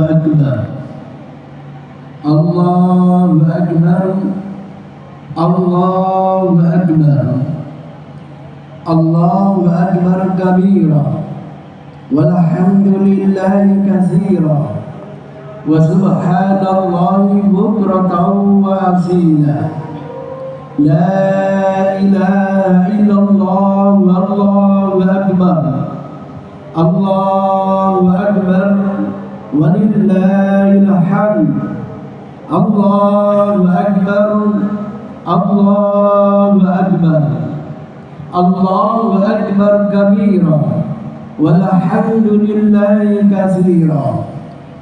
أكبر الله أكبر الله أكبر الله أكبر كبيرا والحمد لله كثيرا وسبحان الله بكرة وأصيلا لا إله إلا الله والله أكبر الله أكبر ولله الحمد الله أكبر الله أكبر الله أكبر كبيرا والحمد لله كثيرا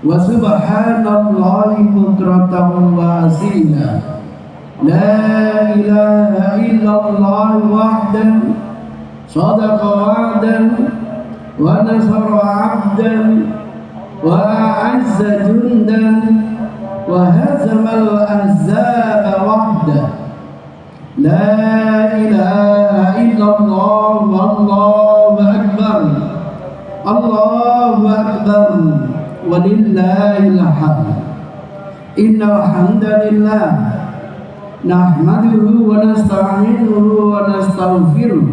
وسبحان الله بكرة وأصيلا لا إله إلا الله وحده صدق وعدا ونصر عبدا وأعز جندا وهزم الأحزاب وحده لا إله إلا الله والله أكبر الله أكبر ولله الحمد إن الحمد لله نحمده ونستعينه ونستغفره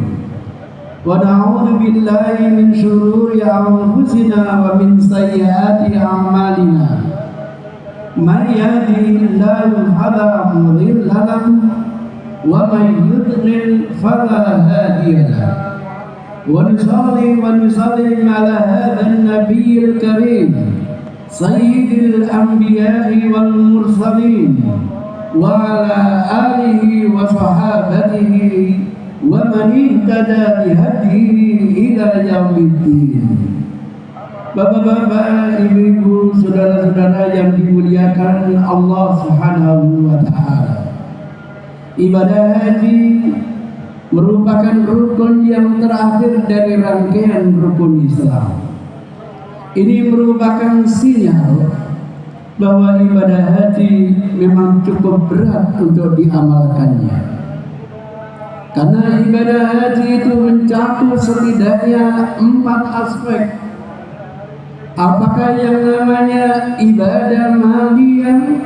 ونعوذ بالله من شرور أنفسنا ومن سيئات أعمالنا من يهده الله فلا مضل له ومن يضلل فلا هادي له ونصلي ونسلم على هذا النبي الكريم سيد الأنبياء والمرسلين وعلى آله وصحابته ومن اهتدى بهديه إلى يوم الدين. Bapak-bapak, ibu-ibu, saudara-saudara yang dimuliakan Allah Subhanahu wa taala. Ibadah haji merupakan rukun yang terakhir dari rangkaian rukun Islam. Ini merupakan sinyal bahwa ibadah haji memang cukup berat untuk diamalkannya. Karena ibadah haji itu mencakup setidaknya 4 aspek. Apakah yang namanya ibadah maliyah?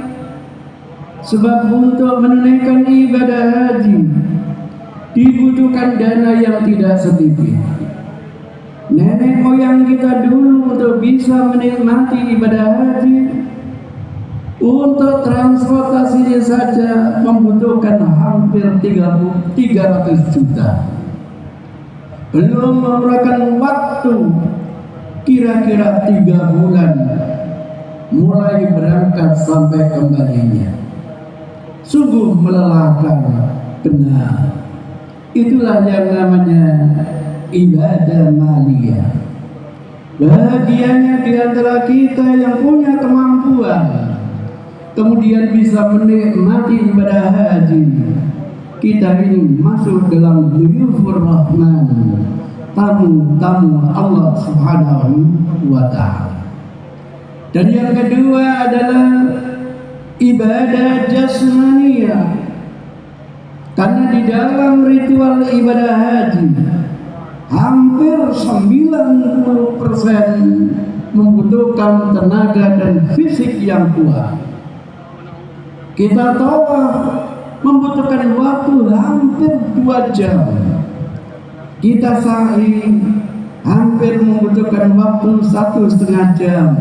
Sebab untuk menunaikan ibadah haji dibutuhkan dana yang tidak sedikit. Nenek moyang kita dulu untuk bisa menikmati ibadah haji, untuk transportasinya saja membutuhkan hampir 300 juta. Belum memerlukan waktu kira-kira 3 bulan mulai berangkat sampai kembalinya. Sungguh melelahkan benar. Itulah yang namanya ibadah maliyah. Bahagianya di antara kita yang punya kemampuan kemudian bisa menikmati ibadah haji. Kita ini masuk dalam dhuyufur rahman, tamu-tamu Allah Subhanahu wa ta'ala. Dan yang kedua adalah ibadah jasmaniyah. Karena di dalam ritual ibadah haji hampir 90% membutuhkan tenaga dan fisik yang kuat. Kita tawaf membutuhkan waktu hampir 2 jam. Kita sa'i hampir membutuhkan waktu 1,5 jam.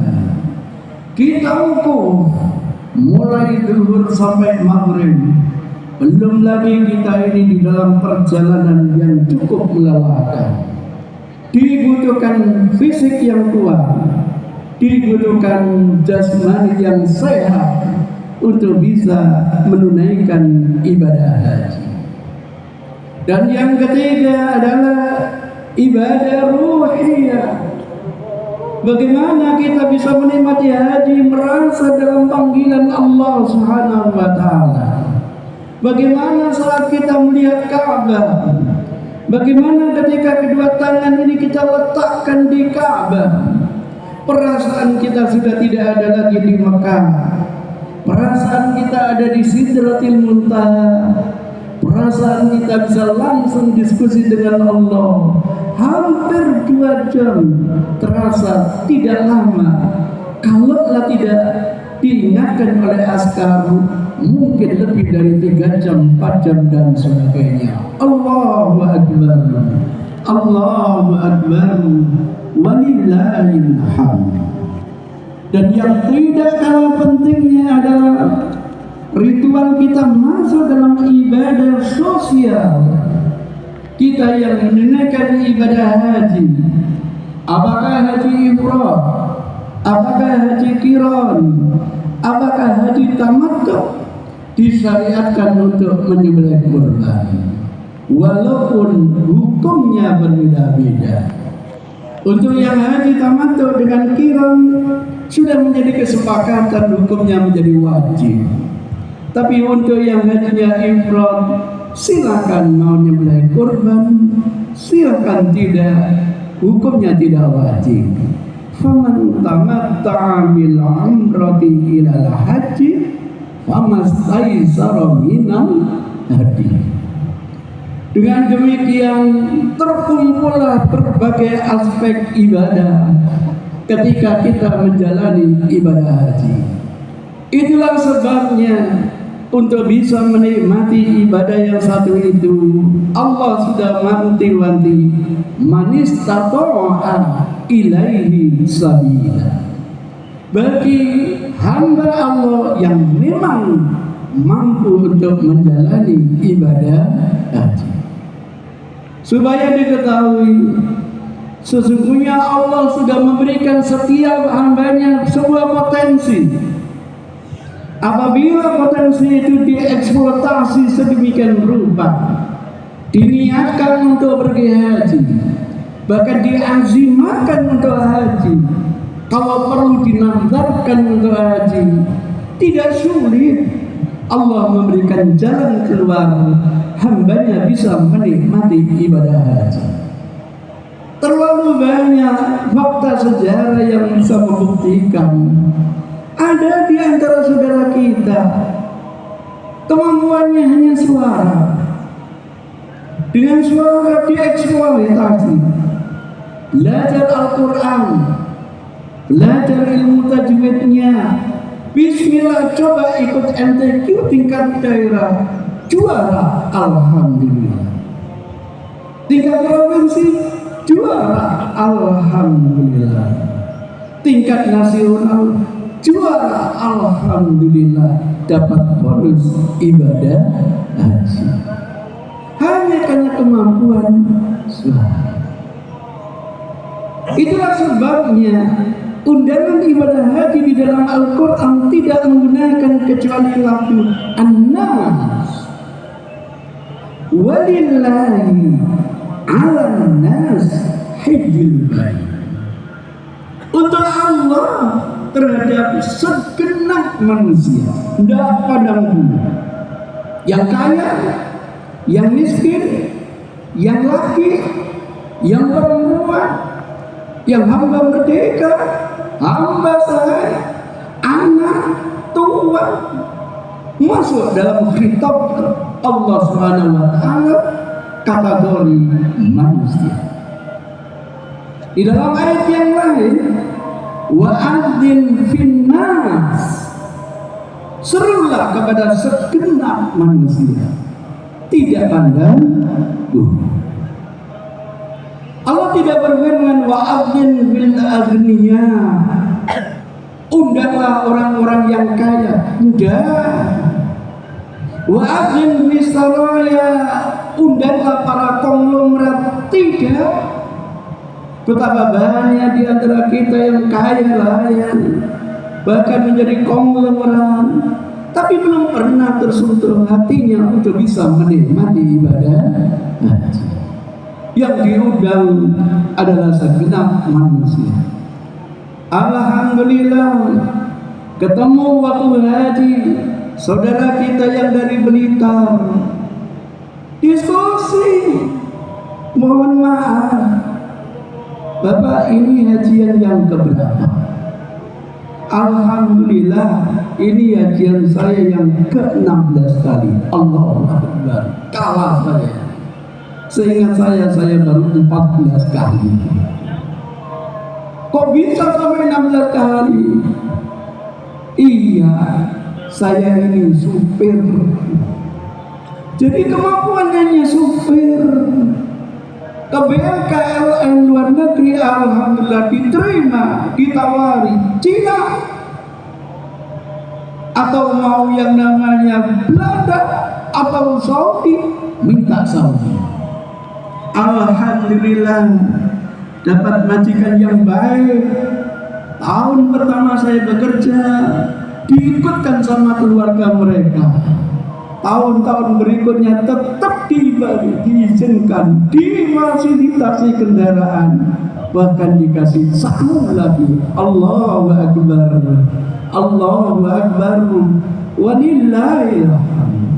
Kita wukuf mulai zuhur sampai maghrib. Belum lagi kita ini di dalam perjalanan yang cukup melelahkan. Dibutuhkan fisik yang kuat, dibutuhkan jasmani yang sehat untuk bisa menunaikan ibadah haji. Dan yang ketiga adalah ibadah ruhiyah. Bagaimana kita bisa menikmati haji, merasa dalam panggilan Allah Subhanahu wa ta'ala. Bagaimana saat kita melihat Ka'bah, bagaimana ketika kedua tangan ini kita letakkan di Ka'bah, perasaan kita sudah tidak ada lagi di Mekah. Perasaan kita ada di Sidratil Muntaha. Perasaan kita bisa langsung diskusi dengan Allah. Hampir 2 jam terasa tidak lama. Kalau tidak diingatkan oleh askar mungkin lebih dari 3 jam, 4 jam dan sebagainya. Allahu Akbar, Allahu Akbar, walillahil hamd. Dan yang tidak kalah pentingnya adalah ritual kita masuk dalam ibadah sosial. Kita yang menunaikan ibadah haji, apakah haji ifrad, apakah haji qiran, apakah haji tamattu, disyariatkan untuk menyembelih kurban walaupun hukumnya berbeda-beda. Untuk yang haji tamattu dengan qiran sudah menjadi kesepakatan, hukumnya menjadi wajib. Tapi untuk yang hajinya ifrad, silakan mau nyembelih kurban, silakan tidak, hukumnya tidak wajib. Faman tamatta'a bil umrati ilal haji famastaysara minal hadi. Dengan demikian terkumpullah berbagai aspek ibadah ketika kita menjalani ibadah haji. Itulah sebabnya untuk bisa menikmati ibadah yang satu itu, Allah sudah wanti-wanti, man istata'a ilaihi sabila. Bagi hamba Allah yang memang mampu untuk menjalani ibadah haji. Supaya diketahui, sesungguhnya Allah sudah memberikan setiap hambanya sebuah potensi. Apabila potensi itu dieksploitasi sedemikian rupa, diniatkan untuk pergi haji, bahkan diazimakan untuk haji, kalau perlu dinazarkan untuk haji, tidak sulit Allah memberikan jalan keluar, hambanya bisa menikmati ibadah haji. Terlalu banyak fakta sejarah yang bisa membuktikan. Ada di antara saudara kita kemampuannya hanya suara, dengan suara dieksploitasi, belajar Al-Quran, belajar ilmu tajwidnya. Bismillah, coba ikut MTQ tingkat daerah, juara, alhamdulillah. Tingkat provinsi, juara, alhamdulillah. Tingkat nasional, juara, alhamdulillah. Dapat bonus ibadah haji hanya karena kemampuan suara. Itulah sebabnya undangan ibadah haji di dalam Al-Quran tidak menggunakan kecuali lafaz an-nas. Walillahi 'alan nas hajjul bait. Untuk Allah terhadap segenap manusia, tidak pandang bulu, yang kaya, yang miskin, yang laki, yang perempuan, yang hamba merdeka, hamba sahaya, anak, tua, masuk dalam khitab Allah Subhanahu wa taala kategori manusia. Di dalam ayat yang lain, wa'adzin finnas, serulah kepada segenap manusia, tidak pandang bulu. Allah tidak berfirman wa'adzin bil aghniya, undanglah orang-orang yang kaya, tidak. Wa'adzin bis saraya, undanglah para konglomerat, tidak. Betapa banyak di antara kita yang kaya raya, bahkan menjadi konglomerat, tapi belum pernah tersentuh hatinya untuk bisa menikmati ibadah haji. Yang diundang adalah segenap manusia. Alhamdulillah, ketemu waktu haji saudara kita yang dari Blitar, diskusi, mohon maaf Bapak, ini hajian yang keberapa? Alhamdulillah, ini hajian saya yang ke-16 kali. Allahu Akbar, kalah saya. Seingat saya baru 14 kali. Kok bisa sampai 16 kali? Iya, saya ini supir. Jadi kemampuannya hanya supir. Ke BLKLN luar negeri, alhamdulillah diterima, ditawari Cina, atau mau yang namanya Belanda atau Saudi, minta Saudi. Alhamdulillah dapat majikan yang baik. Tahun pertama saya bekerja diikutkan sama keluarga mereka. Tahun-tahun berikutnya tetap diizinkan, difasilitasi kendaraan, bahkan dikasih satu lagi. Allahu Akbar, Allahu Akbar, walillahil hamd.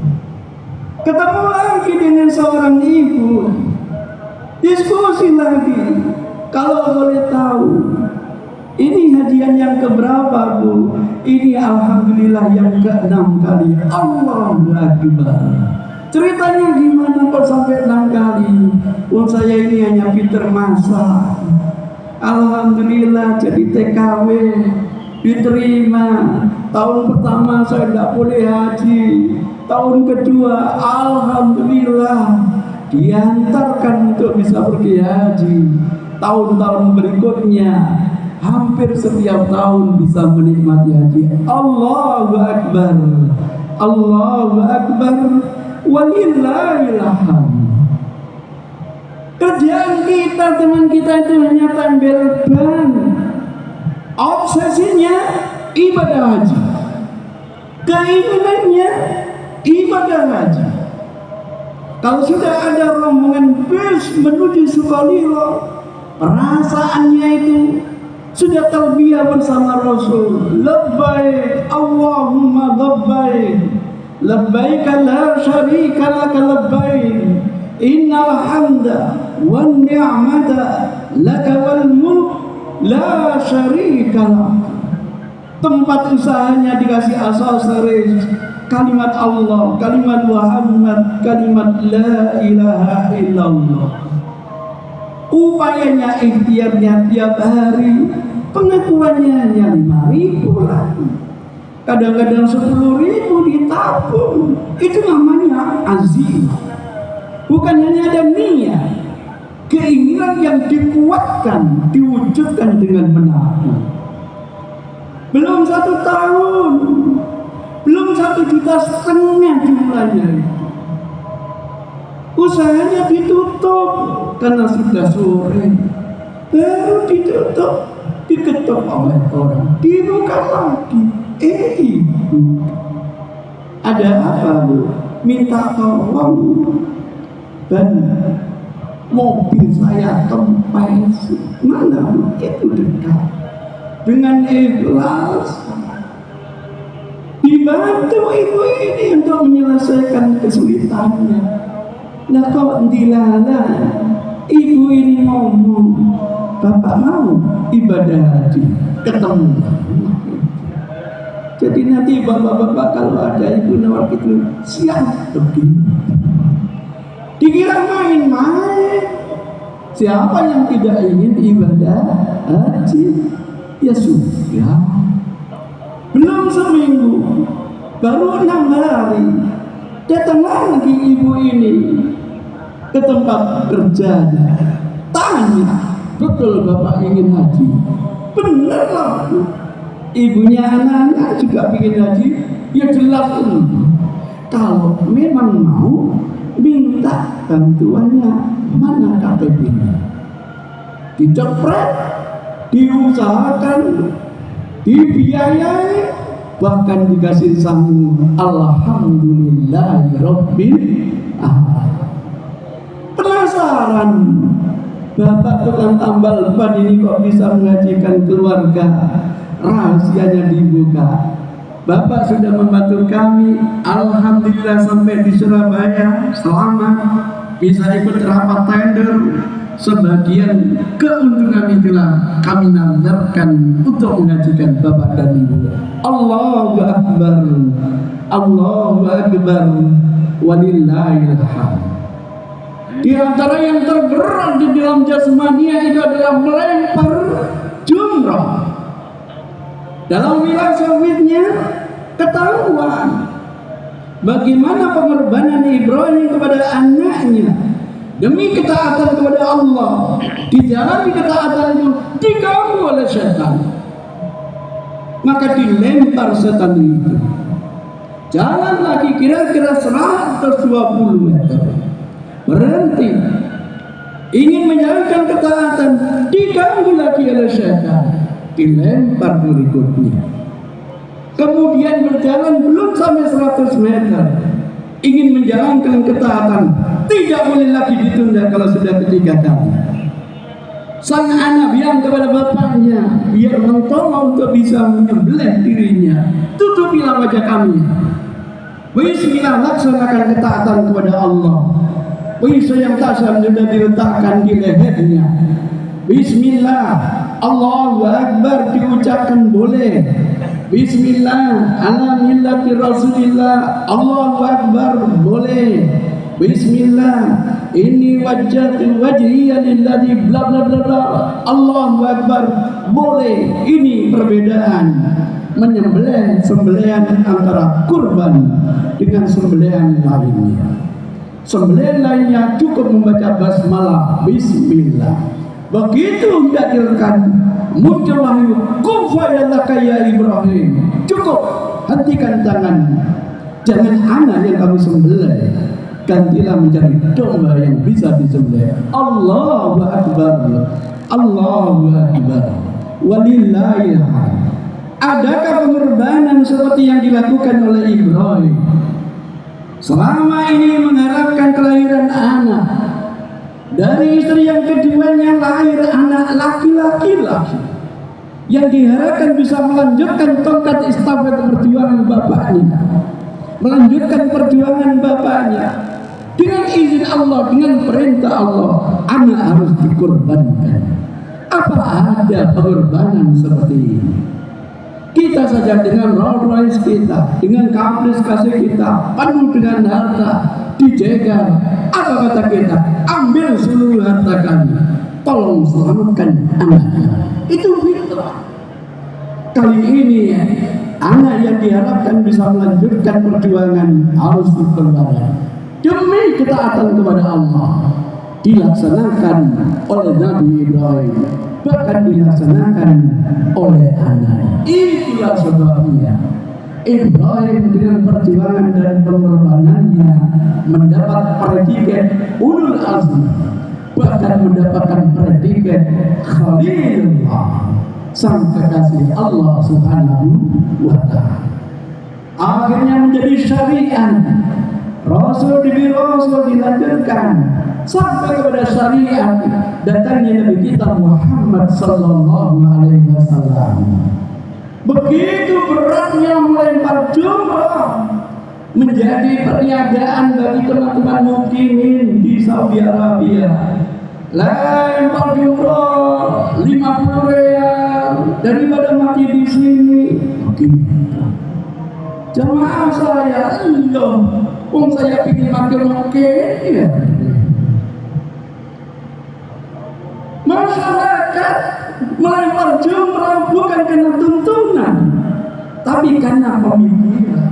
Ketemu lagi dengan seorang ibu, diskusi lagi. Kalau boleh tahu, ini hadiah yang keberapa, Bu? Ini alhamdulillah yang ke-6 kali. Allahu Akbar. Ceritanya gimana kok sampai 6 kali? Saya ini hanya pinter masak. Alhamdulillah jadi TKW, diterima. Tahun pertama saya tidak boleh haji. Tahun kedua alhamdulillah diantarkan untuk bisa pergi haji. Tahun-tahun berikutnya hampir setiap tahun bisa menikmati haji. Allahu Akbar, Allahu Akbar, walillahil hamd. Kerjaan kita, teman kita itu hanya tampil ban. Obsesinya ibadah haji, keinginannya ibadah haji. Kalau sudah ada rombongan bus menuju Sukolilo, perasaannya itu sudah talbiyah bersama Rasul. Labbaik Allahumma labbaik, labbaik la syarika laka labbaik, innal hamda wan ni'mata laka wal mulk la syarika lak. Tempat usahanya dikasih aksesoris, kalimat Allah, kalimat Muhammad, kalimat la ilaha illallah. Upayanya ikhtiarnya tiap hari, pengakuannya hanya 5.000 lah. Kadang-kadang 10.000 ditabung. Itu namanya azim. Bukan hanya ada niat, keinginan yang dikuatkan, diwujudkan dengan menabung. Belum 1 tahun, belum 1,5 juta jumlahnya. Usahanya ditutup karena sudah sore, baru ditutup, diketok oleh orang, dibuka lagi. Ibu, ada apa, Bu? Minta tolong, dan mobil saya kempes. Mana, Bu? Itu dekat. Dengan ikhlas dibantu ibu ini untuk menyelesaikan kesulitannya. Nah kok dilala, ibu ini ngomong, Bapak mau ibadah haji, ketemu. Jadi nanti bapak-bapak kalau ada ibu nawar itu siap pergi. Dikira main-main. Siapa yang tidak ingin ibadah haji? Ya sudah. Belum seminggu, baru 6 hari, datang lagi ibu ini ke tempat kerjanya. Tanya, betul Bapak ingin haji? Benar lah, ibunya anak-anak juga ingin haji. Ya jelas ini. Kalau memang mau, minta bantuannya. Mana KTP-nya? Dicepret, diusahakan, dibiayai, bahkan dikasih sambung. Alhamdulillahirabbil alamin. Penasaran, Bapak tukang tambal ban ini kok bisa mengajikan keluarga? Rahasianya dibuka. Bapak sudah membantu kami, alhamdulillah sampai di Surabaya selamat, bisa ikut rapat tender. Sebagian keuntungan itulah kami nazarkan untuk mengajikan Bapak dan Ibu. Allahu Akbar, Allahu Akbar, walillahil hamd. Di antara yang terberat di dalam jasmania itu adalah melempar jumrah. Dalam wilayah sawitnya ketahuan bagaimana pengorbanan Ibrahim kepada anaknya demi ketaatan kepada Allah. Di jalan ketaatan itu diganggu oleh setan, maka dilempar setan itu. Jalan lagi kira-kira 120 meter, berhenti, ingin menjalankan ketaatan, diganggu lagi oleh setan, dilempar berikutnya. Kemudian berjalan belum sampai 100 meter, ingin menjalankan ketaatan, tidak boleh lagi ditunda kalau sudah ketiga kali. Sang anak bilang kepada bapaknya, biar mentolong untuk bisa menyembelih dirinya, tutupilah wajah kami. Bismillah, laksanakan ketaatan kepada Allah. Pisau yang tajam sudah diletakkan di lehernya. Bismillah, Allahu Akbar diucapkan boleh. Bismillah, ala millati Rasulillah, Allahu Akbar boleh. Bismillah, inni wajjahtu wajhiya lilladzi bla bla bla bla, Allahu Akbar boleh. Ini perbedaan menyembelih sembelihan antara kurban dengan sembelihan lainnya. Sembelihan lainnya cukup membaca basmalah, bismillah. Begitu diakhirkan, muncul wahyu, kufayalaka ya Ibrahim. Cukup, hentikan tangan. Jangan anak yang kamu sembelih, gantilah menjadi domba yang bisa disembelih. Allahu Akbar, Allahu Akbar, walillahil hamd. Adakah pengorbanan seperti yang dilakukan oleh Ibrahim? Selama ini mengharapkan kelahiran anak, dari istri yang keduanya lahir anak laki-laki yang diharapkan bisa melanjutkan tongkat estafet perjuangan bapaknya, melanjutkan perjuangan bapaknya. Dengan izin Allah, dengan perintah Allah, anak harus dikorbankan. Apa ada pengorbanan seperti ini? Kita saja dengan Rolls Royce kita, dengan kaplis kasih kita, penuh dengan harta, dijegal. Apa kata kita? Ambil seluruh harta kami, tolong selamatkan anaknya. Itu fitrah. Kali ini anak yang diharapkan bisa melanjutkan perjuangan harus dikorbankan demi ketaatan kepada Allah, dilaksanakan oleh Nabi Ibrahim, bahkan dilaksanakan oleh anak. Itulah sebabnya Ibrahim dengan perjuangan dan pengorbanannya mendapat predikat ulul azmi, bahkan mendapatkan predikat Khalilullah, sang kekasih Allah Subhanahu wa ta'ala. Akhirnya menjadi syariat. Rasul demi Rasul dilanjutkan sampai kepada syariat datangnya Nabi kita Muhammad sallallahu alaihi wasallam. Begitu beratnya melempar jumrah menjadi perniagaan bagi teman-teman mukminin di Saudi Arabia. Lempar jumrah 50 riyal daripada mati di sini. Jamaah saya, saya pikir makin ya. Masyarakat melempar jumrah bukan karena tuntunan, tapi karena pemikiran.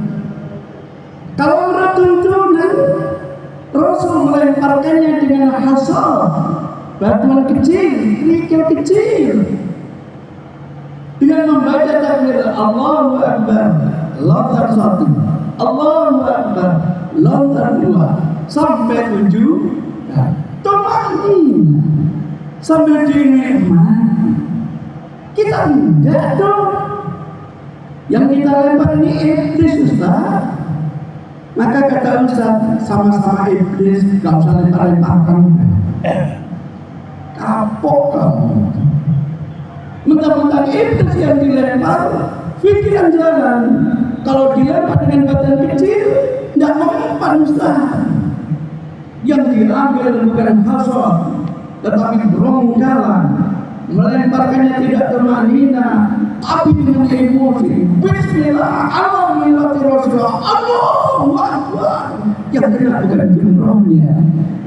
Kalau ada tuntunan, Rasul melemparkannya dengan hasal, batuan kecil, kerikil kecil, dengan membaca takbir Allahu Akbar, lontar 1, Allahu Akbar, lontar 2, sampai 7. Tomanin sambil dinikmati. Kita enggak dong. Yang kita lempar ini iblis, Ustaz. Maka kata Ustaz, sama-sama iblis, gak usah lempar-lemparkan. Kapok kamu. Mentang-mentang iblis yang dilempar, pikiran jalan. Kalau dilempar dengan badan kecil, tidak mempan, Ustaz. Yang diambil bukan hasad, tetapi berongkalan, melemparkannya tidak temanina, tapi dengan emosi. Bismillah, alhamdulillah, Allahu Akbar. Yang kena bukan jumrohnya,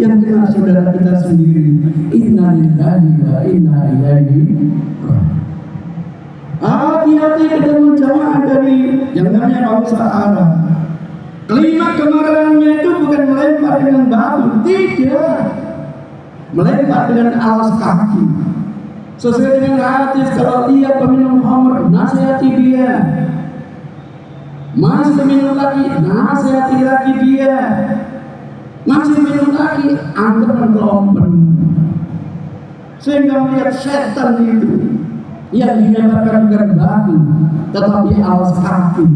yang kena saudara kita sendiri. Inna lillahi wa inna ilaihi raji'un. Hati-hati ketemu jamaah dari yang namanya bangsa Arab. Kelima kemarahannya itu bukan melempar dengan batu, tidak, melempar dengan alas kaki. Sesuai dengan hadis, kalau ia peminum khamr, nasihati dia. Masih minum lagi, nasihati lagi dia. Masih minum lagi, antar kelompen. Sehingga melihat setan itu yang dilemparkan dengan batu, tetapi alas kaki.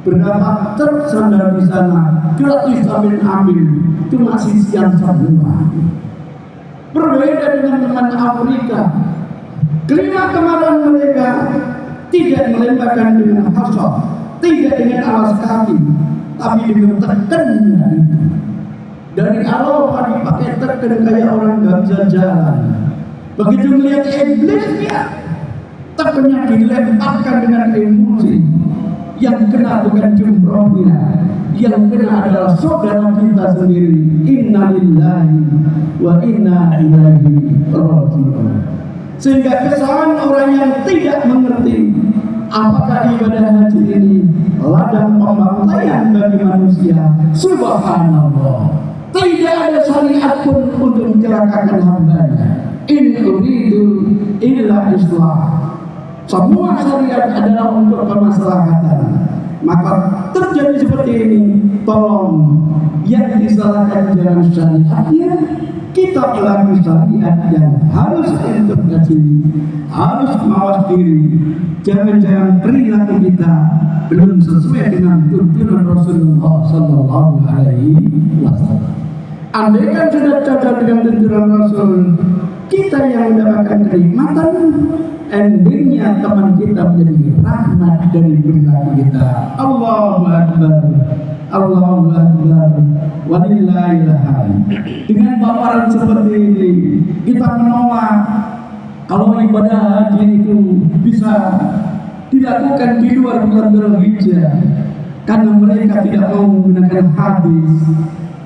Berapa tersandar di sana, gratis ambil, itu masih siang semua. Berbeda dengan teman Afrika. Kelima kemarahan mereka tidak melemparkan dengan hasad, tidak dengan alas kaki, tapi dengan tekannya. Dari Arafah dipakai tekan kayak orang gak bisa jalan. Begitu melihat iblisnya, tekannya dilemparkan dengan emosi. Yang kena bukan jumrohnya, yang kena adalah saudara kita sendiri. Inna lillahi wa inna ilaihi raji'un. Sehingga kesalahan orang yang tidak mengerti apakah ibadah haji ini ladang pembantaian bagi manusia. Subhanallah, tidak ada syariat pun untuk mencelakakan hambanya. In uridu illa islah. Semua syariat adalah untuk kemaslahatan. Maka terjadi seperti ini, tolong yang disalahkan jangan syariatnya, kita pelaku syariat yang harus integrasi, harus mawas diri. Jangan-jangan perilaku kita belum sesuai dengan tuntunan Rasulullah Sallallahu Alaihi Wasallam. Andaikan sudah cocok dengan tuntunan Rasul, kita yang mendapatkan kenikmatan, endingnya teman kita menjadi rahmat dari perilaku kita. Allahu Akbar, Allahu Akbar, walillahil hamd. Dengan paparan seperti ini, kita menolak kalau ibadah haji itu bisa dilakukan di luar bulan Dzulhijjah, karena mereka tidak mau menggunakan hadis.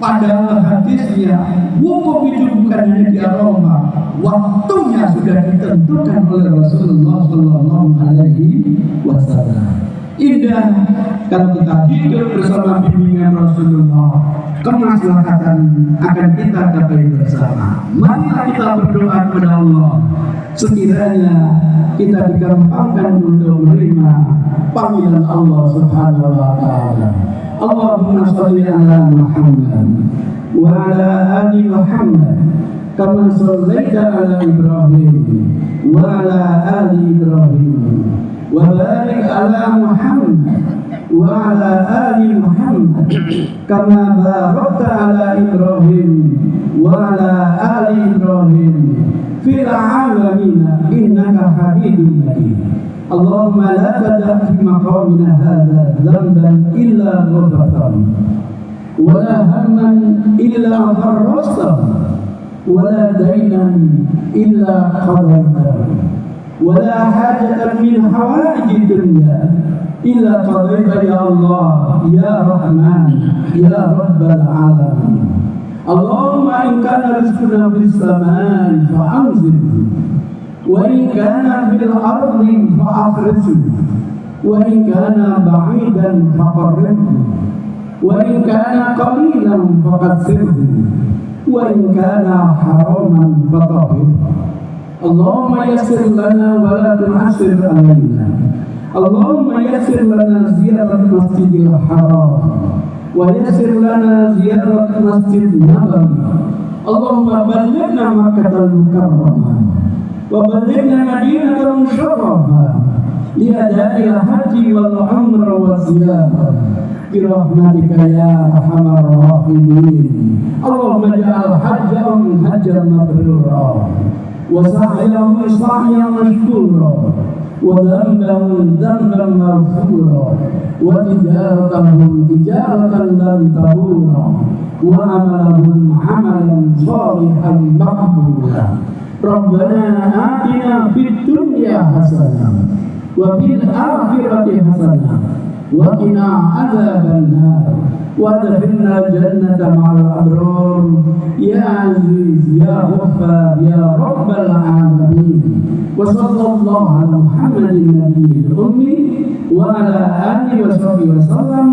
Padahal hadisnya wukuf itu bukan hanya di Arafah, waktunya sudah ditentukan oleh Rasulullah Sallallahu Alaihi Wasallam. Indah kalau kita hidup bersama bimbingan Rasulullah, kemaslahatan akan kita capai bersama. Marilah kita berdoa kepada Allah, sekiranya kita digampangkan untuk menerima panggilan Allah Subhanahu wa Ta'ala. Allahumma shalli ala Muhammad wa ala ali Muhammad kama shallaita ala Ibrahim wa ala ali Ibrahim wa barik ala Muhammad wa ala ali Muhammad kama barakta ala Ibrahim wa ala ali Ibrahim fil alamin innaka Hamidum Majid. Allahumma la tada' fi maqamina hadha dhanban illa ghafartahu wa la hamman illa farajtahu wa la daynan illa qadaytahu wa la hajatan min hawaiji dunya illa qadayta ya Allah ya Rahman ya Rabbal alamin. Allahumma in kana rizquna fis samai fa'anzil wa in kana fil ardi fa'afrizhu wa in kana ba'idan faqarribhu wa in kana qalilan faqassirhu wa in kana haraman fatahhirhu. Allahumma yassir lana wa la tu'assir alaina. Allahumma yassir lana ziyarat masjidil haram wa yassir lana ziyarat masjid nabawi. Allahumma ballighna Makkahal Mukarramah wa ballighna Madinatal Musharrafah li ada'il haji wal umrah wa ziyarah bi rahmatika ya arhamar rahimin. Allahumma ja'al hajjahum hajjan mabrura wa sa'yahum sa'yan mashkura wa dhanbahum dhanban maghfura wa tijaratahum tijaratan lan tabura wa amalahum amalan salihan maqbula. Rabbana atina fid dunya hasanah wa fil akhirati hasanah وقنا عذاب النار وادخلنا الجنة مع الأبرار يا عزيز يا غفار يا رب العالمين. وصلى الله على محمد النبي الأمي وعلى آله وصحبه وسلم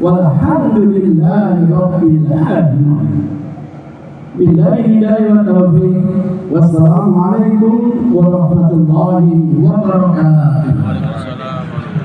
والحمد لله رب العالمين. Billahi hidayah wa taufiq. Wassalamualaikum warahmatullahi wabarakatuh.